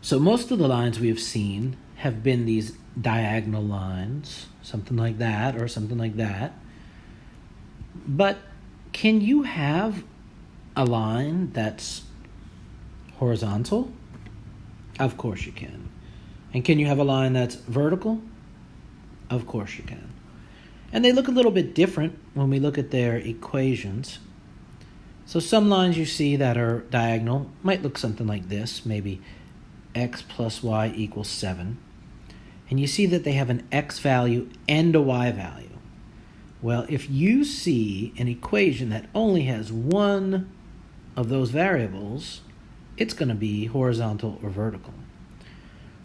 So most of the lines we have seen have been these diagonal lines, something like that or something like that. But can you have a line that's horizontal? Of course you can. And can you have a line that's vertical? Of course you can. And they look a little bit different when we look at their equations. So some lines you see that are diagonal might look something like this, maybe x plus y equals 7. And you see that they have an x value and a y value. Well, if you see an equation that only has one of those variables, it's going to be horizontal or vertical.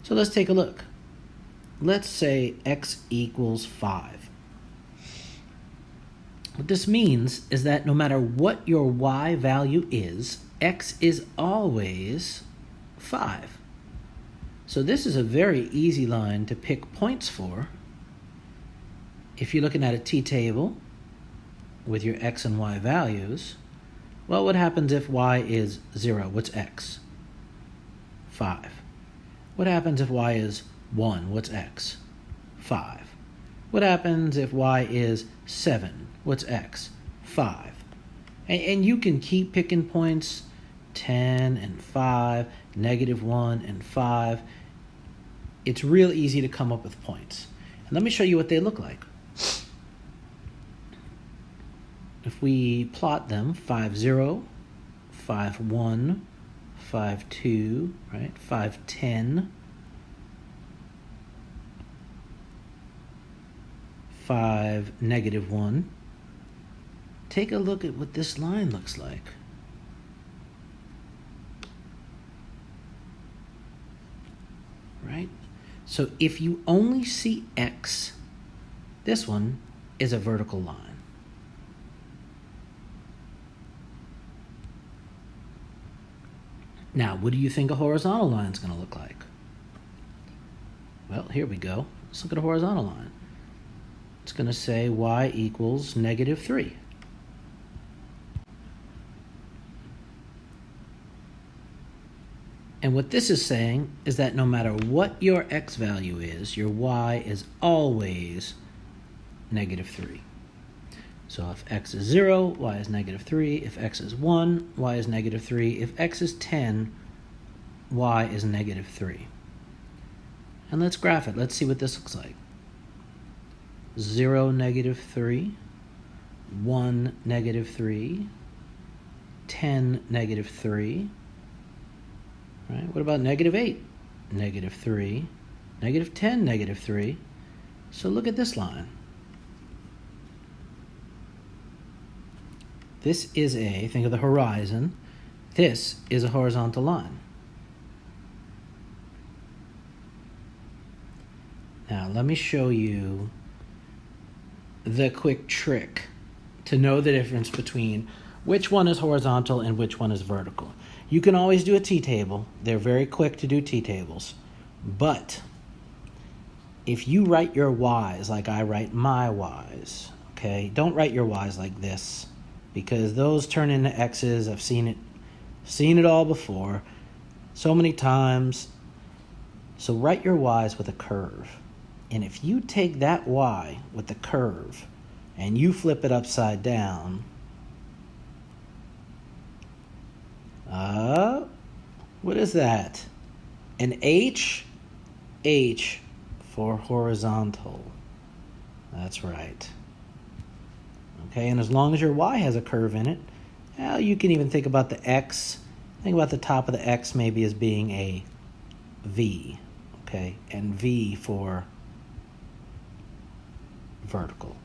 So let's take a look. Let's say x equals 5. What this means is that no matter what your y value is, x is always 5. So this is a very easy line to pick points for. If you're looking at a t-table with your x and y values, well, what happens if y is 0? What's x? 5. What happens if y is 1? What's x? 5. What happens if y is 7? What's x? 5. And you can keep picking points, 10 and 5, -1 and 5. It's real easy to come up with points. And let me show you what they look like. If we plot them, 5, 0, 5, 1, 5, 2, right? 5, 10, 5, -1. Take a look at what this line looks like. Right? So if you only see x, this one is a vertical line. Now, what do you think a horizontal line is going to look like? Well, here we go. Let's look at a horizontal line. It's going to say y equals -3. And what this is saying is that no matter what your x value is, your y is always -3. So if x is 0, y is -3. If x is 1, y is -3. If x is 10, y is -3. And let's graph it. Let's see what this looks like. 0, -3. 1, -3. 10, -3. Right? What about -8? -3. -10, -3. So look at this line. This is think of the horizon. This is a horizontal line. Now, let me show you the quick trick to know the difference between which one is horizontal and which one is vertical. You can always do a t-table. They're very quick to do t-tables. But if you write your y's like I write my y's, okay, don't write your y's like this, because those turn into x's. I've seen it all before, so many times. So write your y's with a curve. And if you take that y with the curve and you flip it upside down, what is that? An H? H for horizontal. That's right. Okay, and as long as your y has a curve in it, well, you can even think about the x. Think about the top of the x maybe as being a V, okay, and V for vertical.